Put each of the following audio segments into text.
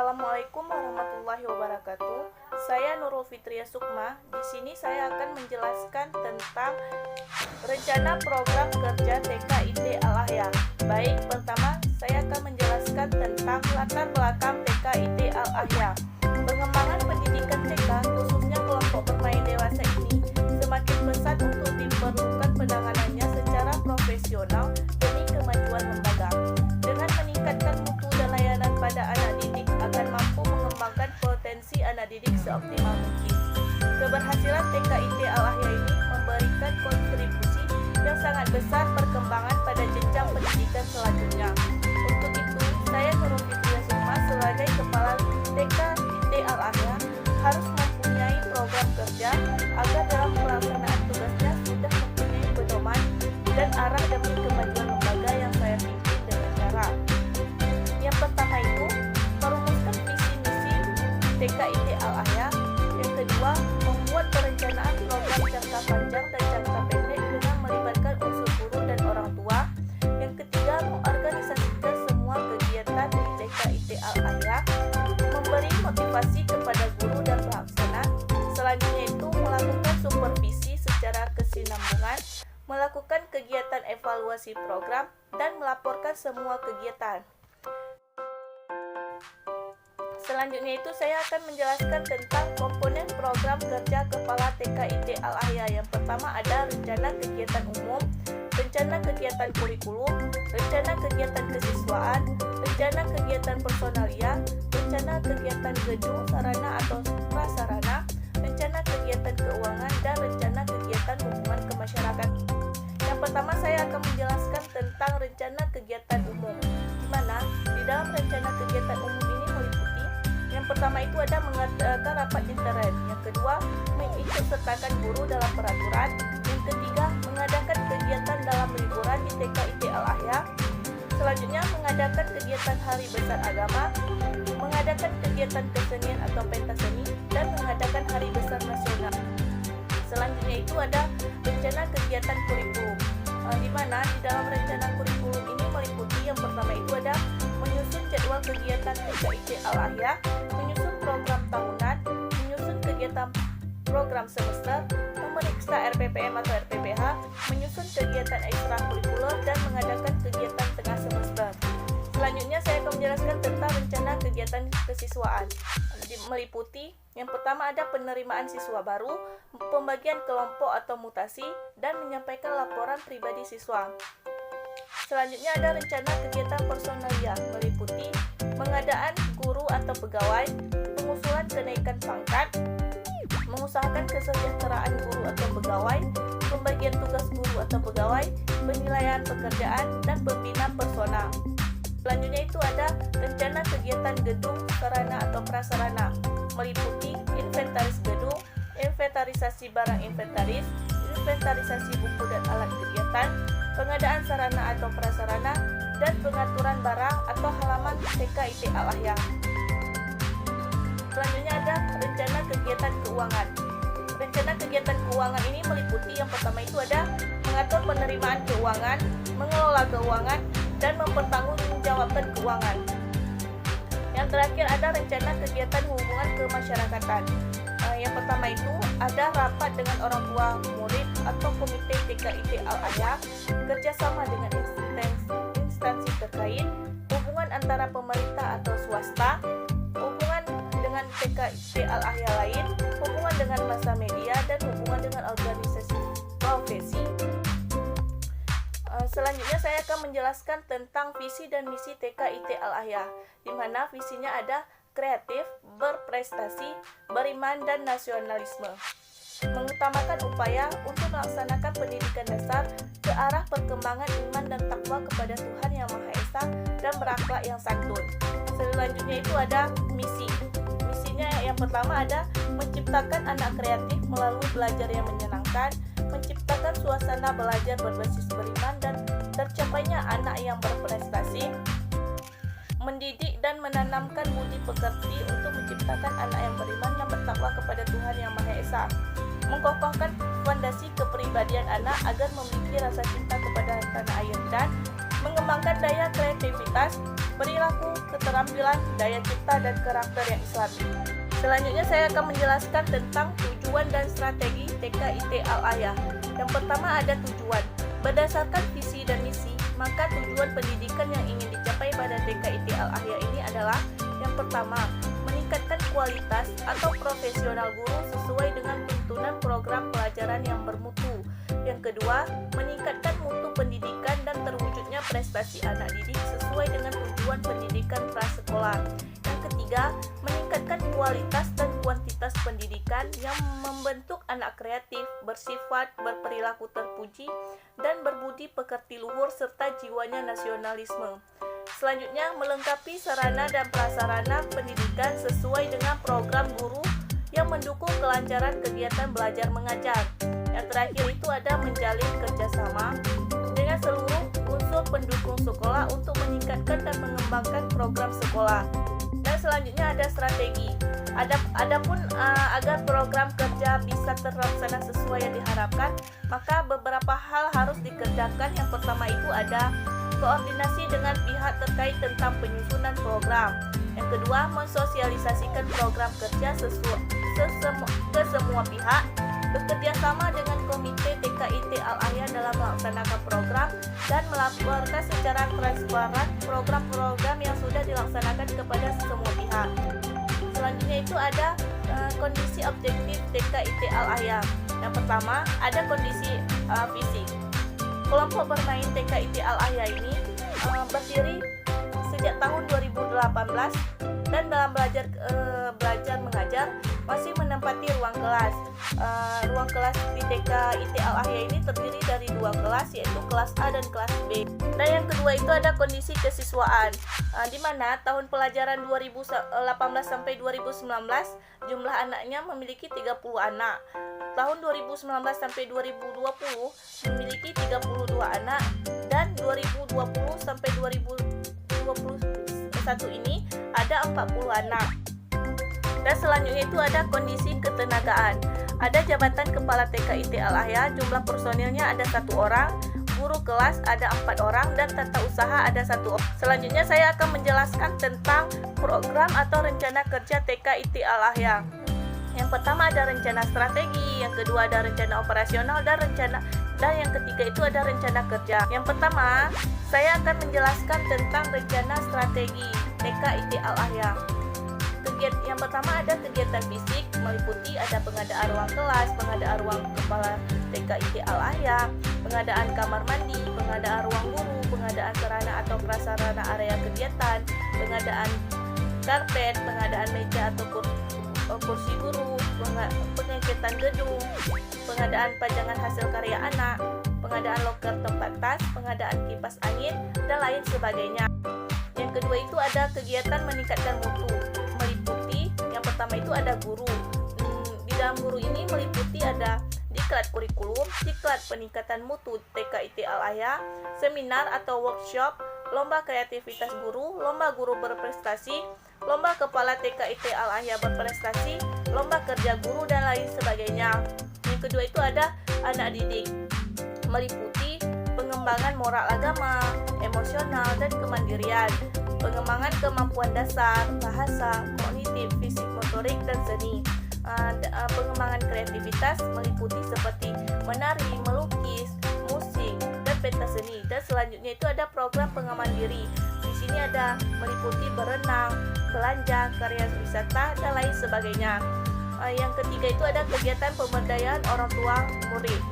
Assalamualaikum warahmatullahi wabarakatuh. Saya Nurul Fitria Sukma. Di sini saya akan menjelaskan tentang rencana program kerja TKIT Al-Ahya. Baik, pertama saya akan menjelaskan tentang latar belakang TKIT Al-Ahya. Pengembangan pendidikan TK, khususnya kelompok bermain dewasa ini, semakin pesat untuk diperlukan penanganannya secara profesional demi kemajuan lembaga. Dengan meningkatkan mutu dan layanan pada anak didik agar mampu mengembangkan potensi anak didik seoptimal mungkin. Keberhasilan TKIT Al-Ahya ini memberikan kontribusi yang sangat besar perkembangan pada jenjang pendidikan selanjutnya. Untuk itu, saya Nurul Fitria Sukma sebagai Kepala TKIT Al-Ahya harus mempunyai program kerja agar dalam pelaksanaan tugasnya sudah mempunyai pedoman dan arah demi kemajuan lembaga yang saya pimpin dengan cara. Yang pertama itu, merumuskan visi misi TKIT Al-Ahya. Yang kedua, membuat perencanaan program jangka panjang dan jangka pendek dengan melibatkan unsur guru dan orang tua. Yang ketiga, mengorganisasikan semua kegiatan di TKIT Al-Ahya, memberi motivasi kepada guru dan pelaksana. Selanjutnya itu, melakukan supervisi secara kesinambungan, melakukan kegiatan evaluasi program, dan melaporkan semua kegiatan. Selanjutnya itu saya akan menjelaskan tentang komponen program kerja Kepala TKIT Al-Ahya. Yang pertama ada rencana kegiatan umum, rencana kegiatan kurikulum, rencana kegiatan kesiswaan, rencana kegiatan personalia, rencana kegiatan gedung, sarana atau prasarana, rencana kegiatan keuangan, dan rencana kegiatan hubungan kemasyarakatan. Yang pertama saya akan menjelaskan tentang rencana kegiatan umum, di mana di dalam rencana kegiatan umum ini meliputi yang pertama itu ada mengadakan rapat intern, yang kedua mengikutsertakan guru dalam peraturan, yang ketiga mengadakan kegiatan dalam liburan di TKIT Al-Ahya, selanjutnya mengadakan kegiatan hari besar agama, mengadakan kegiatan kesenian atau pentas seni, dan mengadakan hari besar nasional. Selanjutnya itu ada rencana kegiatan kurikulum, di mana di dalam rencana kurikulum ini meliputi yang pertama itu ada menyusun jadwal kegiatan TKIT Al-Ahya, menyusun program tahunan, menyusun kegiatan program semester, memeriksa RPPM atau RPPH, menyusun kegiatan ekstrakurikuler, dan mengadakan kegiatan tengah semester. Selanjutnya saya akan menjelaskan tentang rencana kegiatan kesiswaan. Meliputi yang pertama ada penerimaan siswa baru, pembagian kelompok atau mutasi, dan menyampaikan laporan pribadi siswa. Selanjutnya ada rencana kegiatan personalia, meliputi pengadaan guru atau pegawai, pengusulan kenaikan pangkat, mengusahakan kesejahteraan guru atau pegawai, pembagian tugas guru atau pegawai, penilaian pekerjaan, dan pembina personal. Selanjutnya itu ada rencana kegiatan gedung, sarana atau prasarana, meliputi inventaris gedung, inventarisasi barang inventaris, inventarisasi buku dan alat kegiatan, pengadaan sarana atau prasarana, dan pengaturan barang atau halaman TKIT Al-Ahya. Selanjutnya ada rencana kegiatan keuangan. Rencana kegiatan keuangan ini meliputi yang pertama itu ada mengatur penerimaan keuangan, mengelola keuangan, dan mempertanggungjawabkan keuangan. Yang terakhir ada rencana kegiatan hubungan kemasyarakatan. Yang pertama itu ada rapat dengan orang tua murid atau komite TKIT Al-Ahya, kerjasama dengan instansi terkait, hubungan antara pemerintah atau swasta, hubungan dengan TKIT Al-Ahya lain, hubungan dengan massa media, dan hubungan dengan organisasi profesi. Selanjutnya saya akan menjelaskan tentang visi dan misi TKIT Al-Ahya, di mana visinya ada kreatif, berprestasi, beriman, dan nasionalisme. Mengutamakan upaya untuk melaksanakan pendidikan dasar ke arah perkembangan iman dan takwa kepada Tuhan Yang Maha Esa dan berakhlak yang santun. Selanjutnya itu ada misi. Misinya yang pertama ada menciptakan anak kreatif melalui belajar yang menyenangkan, menciptakan suasana belajar berbasis beriman dan tercapainya anak yang berprestasi, mendidik dan menanamkan budi pekerti untuk menciptakan anak yang beriman yang bertakwa kepada Tuhan Yang Maha Esa, mengkokohkan fondasi kepribadian anak agar memiliki rasa cinta kepada tanah air dan mengembangkan daya kreativitas, perilaku, keterampilan, daya cipta, dan karakter yang islami. Selanjutnya saya akan menjelaskan tentang tujuan dan strategi TKIT Al-Ayah. Yang pertama ada tujuan. Berdasarkan visi dan misi, maka tujuan pendidikan yang ingin dicapai pada TKIT Al-Ayah ini adalah yang pertama, meningkatkan kualitas atau profesional guru sesuai dengan tuntunan program pelajaran yang bermutu. Yang kedua, meningkatkan mutu pendidikan dan terwujudnya prestasi anak didik sesuai dengan tujuan pendidikan prasekolah. Yang ketiga, meningkatkan kualitas dan kuantitas pendidikan yang membentuk anak kreatif, bersifat, berperilaku terpuji, dan berbudi pekerti luhur serta jiwanya nasionalisme. Selanjutnya, melengkapi sarana dan prasarana pendidikan sesuai dengan program guru yang mendukung kelancaran kegiatan belajar mengajar. Yang terakhir itu ada menjalin kerjasama dengan seluruh unsur pendukung sekolah untuk meningkatkan dan mengembangkan program sekolah. Dan selanjutnya ada strategi. Adapun agar program kerja bisa terlaksana sesuai yang diharapkan, maka beberapa hal harus dikerjakan. Yang pertama itu ada koordinasi dengan pihak terkait tentang penyusunan program. Yang kedua, mensosialisasikan program kerja ke semua pihak, bekerja sama dengan komite TKIT Al-Ayah dalam melaksanakan program, dan melaporkan secara transparan program-program yang sudah dilaksanakan kepada semua pihak. Selanjutnya itu ada kondisi objektif TKIT Al-Ayah. Yang pertama, ada kondisi fisik. Kelompok bermain TKIT Al-Ayah ini berdiri sejak tahun 2018 dan dalam belajar mengajar masih menempati ruang kelas. Ruang kelas di TKIT Al-Ayah ini terdiri dari dua kelas, yaitu kelas A dan kelas B. Dan yang kedua itu ada kondisi kesiswaan, di mana tahun pelajaran 2018 sampai 2019 jumlah anaknya memiliki 30 anak. Tahun 2019 sampai 2020 memiliki 32 anak, dan 2020 sampai 2021 ini ada 40 anak. Dan selanjutnya itu ada kondisi ketenagaan. Ada jabatan kepala TKIT Al-Ayah, jumlah personilnya ada 1 orang, guru kelas ada 4 orang, dan tata usaha ada 1 orang. Selanjutnya saya akan menjelaskan tentang program atau rencana kerja TKIT Al-Ayah. Yang pertama ada rencana strategi, yang kedua ada rencana operasional, dan yang ketiga itu ada rencana kerja. Yang pertama, saya akan menjelaskan tentang rencana strategi TKIT Al-Ayah. Yang pertama ada kegiatan fisik, meliputi ada pengadaan ruang kelas, pengadaan ruang kepala TKIT Al-Ayah, pengadaan kamar mandi, pengadaan ruang guru, pengadaan sarana atau prasarana area kegiatan, pengadaan karpet, pengadaan meja atau kursi guru, pengecetan gedung, pengadaan pajangan hasil karya anak, pengadaan loker tempat tas, pengadaan kipas angin, dan lain sebagainya. Yang kedua itu ada kegiatan meningkatkan mutu, meliputi yang pertama itu ada guru. Di dalam guru ini meliputi ada diklat kurikulum, diklat peningkatan mutu TKIT Al-Ayah, seminar atau workshop, lomba kreativitas guru, lomba guru berprestasi, lomba kepala TKIT Al-Ayah berprestasi, lomba kerja guru, dan lain sebagainya. Yang kedua itu ada anak didik, meliputi pengembangan moral agama, emosional, dan kemandirian, pengembangan kemampuan dasar, bahasa, kognitif, fisik, motorik, dan seni. Pengembangan kreativitas meliputi seperti menari, melukis, musik, dan pentas seni. Dan selanjutnya itu ada program pengaman diri. Di sini ada meliputi berenang, belanja, karya wisata, dan lain sebagainya. Yang ketiga itu ada kegiatan pemberdayaan orang tua murid.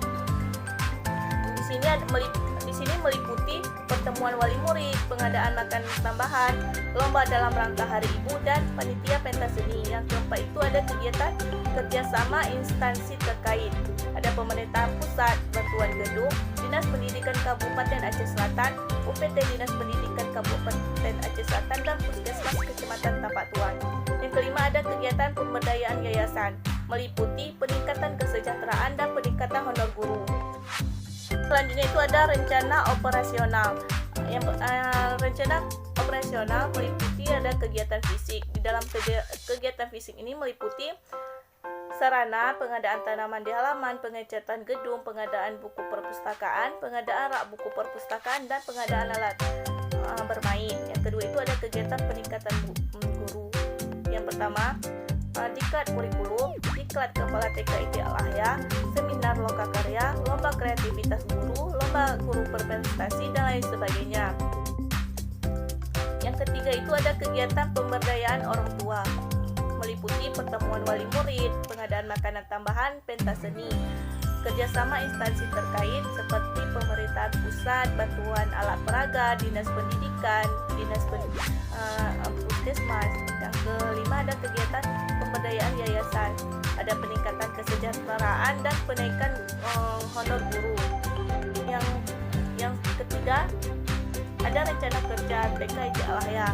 Di sini meliputi pertemuan wali murid, pengadaan makan tambahan, lomba dalam rangka Hari Ibu, dan panitia pentas seni. Yang keempat itu ada kegiatan kerjasama instansi terkait. Ada pemerintahan pusat, bantuan gedung, Dinas Pendidikan Kabupaten Aceh Selatan, UPT Dinas Pendidikan Kabupaten Aceh Selatan, dan Puskesmas Kecamatan Tapak Tuan. Yang kelima ada kegiatan pemberdayaan yayasan, meliputi peningkatan kesejahteraan dan peningkatan honor guru. Selanjutnya itu ada rencana operasional. Rencana operasional meliputi ada kegiatan fisik. Di dalam kegiatan fisik ini meliputi sarana, pengadaan tanaman di halaman, pengecatan gedung, pengadaan buku perpustakaan, pengadaan rak buku perpustakaan, dan pengadaan alat bermain. Yang kedua itu itu ada kegiatan peningkatan guru. Yang pertama, diklat kurikulum, diklat kepala TK IT Al-Ahya, seminar lokakarya, lomba kreativitas guru, lomba guru berprestasi, dan lain sebagainya. Yang ketiga itu ada kegiatan pemberdayaan orang tua, meliputi pertemuan wali murid, pengadaan makanan tambahan, pentas seni, kerjasama instansi terkait seperti pemerintahan pusat, bantuan alat peraga, dinas pendidikan, puskesmas. Yang kelima ada kegiatan pemberdayaan yayasan, ada peningkatan kesejahteraan dan penaikan honor guru. Yang ketiga ada rencana kerja TK IT Al-Ahya.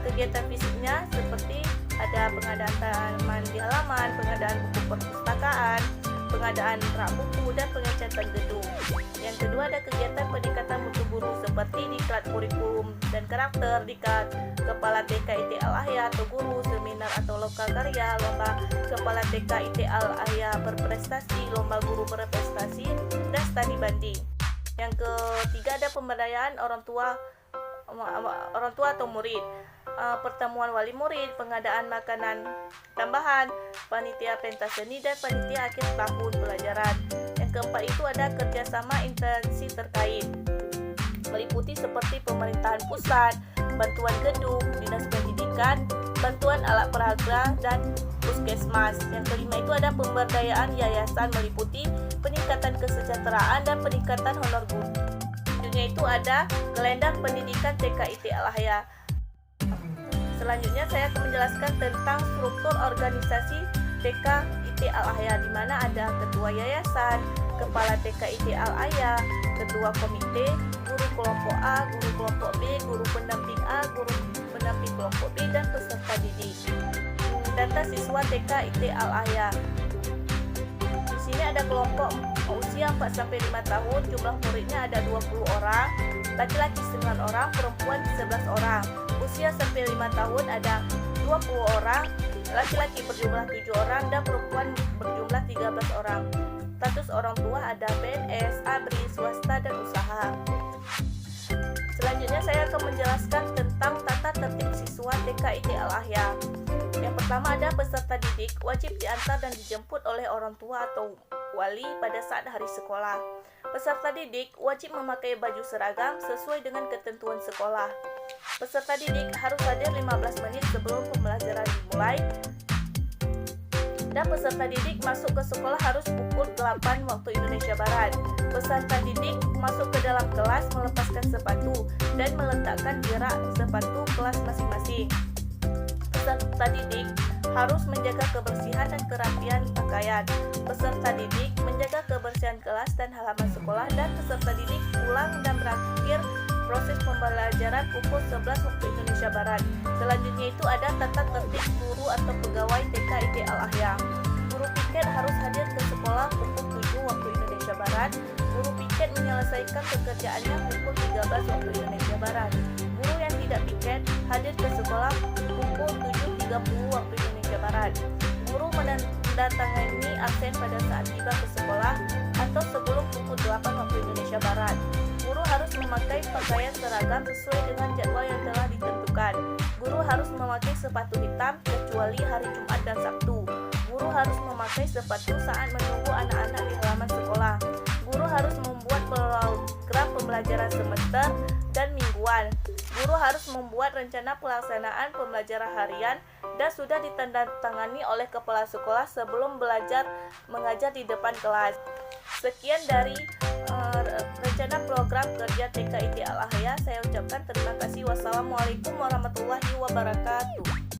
Kegiatan fisiknya seperti ada pengadaan taman di halaman, pengadaan buku perpustakaan, pengadaan rak buku, dan pengecatan gedung. Yang kedua ada kegiatan peningkatan mutu guru seperti diklat kurikulum dan karakter, diklat kepala TK IT Al-Ahya atau guru, seminar atau lokakarya, lomba kepala TK IT Al-Ahya berprestasi, lomba guru berprestasi, dan studi banding. Yang ketiga ada pemberdayaan orang tua atau murid, pertemuan wali murid, pengadaan makanan tambahan, panitia pentas seni, dan panitia akhir tahun pelajaran. Yang keempat itu ada kerjasama instansi terkait, meliputi seperti pemerintahan pusat, bantuan gedung, dinas pendidikan, bantuan alat peraga, dan puskesmas. Yang kelima itu ada pemberdayaan yayasan, meliputi peningkatan kesejahteraan dan peningkatan honor guru. Selanjutnya itu ada kalender pendidikan TK IT Al-Ahya. Selanjutnya saya akan menjelaskan tentang struktur organisasi TK IT Al-Ahya, di mana ada ketua yayasan, kepala TK IT Al-Ahya, ketua komite, guru kelompok A, guru kelompok B, guru pendamping A, guru pendamping kelompok B, dan peserta didik. Data siswa TK IT Al-Ahya. Di sini ada kelompok usia 4-5 tahun, jumlah muridnya ada 20 orang, laki-laki 9 orang, perempuan 11 orang. Usia sampai 5 tahun ada 20 orang, laki-laki berjumlah 7 orang, dan perempuan berjumlah 13 orang. Status orang tua ada PNS, ABRI, swasta, dan usaha. Selanjutnya saya akan menjelaskan tentang tata tertib siswa TK IT Al-Ahya. Yang pertama ada peserta didik wajib diantar dan dijemput oleh orang tua atau wali pada saat hari sekolah. Peserta didik wajib memakai baju seragam sesuai dengan ketentuan sekolah. Peserta didik harus hadir 15 menit sebelum pembelajaran dimulai. Dan peserta didik masuk ke sekolah harus pukul 8 waktu Indonesia Barat. Peserta didik masuk ke dalam kelas melepaskan sepatu dan meletakkan di rak sepatu kelas masing-masing. Peserta didik harus menjaga kebersihan dan kerapian pakaian. Peserta didik menjaga kebersihan kelas dan halaman sekolah, dan peserta didik pulang dan berakhir proses pembelajaran pukul 11 waktu Indonesia Barat. Selanjutnya itu ada tata tertib guru atau pegawai TK IT Al-Ahya. Guru piket harus hadir ke sekolah pukul 7 waktu Indonesia Barat. Guru piket menyelesaikan pekerjaannya pukul 13 waktu Indonesia Barat. Guru yang tidak piket hadir ke sekolah pukul 7.30 waktu Indonesia Barat. Guru menandatangani absen pada saat tiba ke sekolah atau sebelum pukul 8 waktu Indonesia Barat. Guru harus memakai pakaian seragam sesuai dengan jadwal yang telah ditentukan. Guru harus memakai sepatu hitam kecuali hari Jumat dan Sabtu. Guru harus memakai sepatu saat menunggu anak-anak di halaman sekolah. Guru harus membuat program pembelajaran semester dan mingguan. Guru harus membuat rencana pelaksanaan pembelajaran harian dan sudah ditandatangani oleh kepala sekolah sebelum belajar mengajar di depan kelas. Sekian dari rencana program kerja TK IT Al-Ahya. Saya ucapkan terima kasih. Wassalamualaikum warahmatullahi wabarakatuh.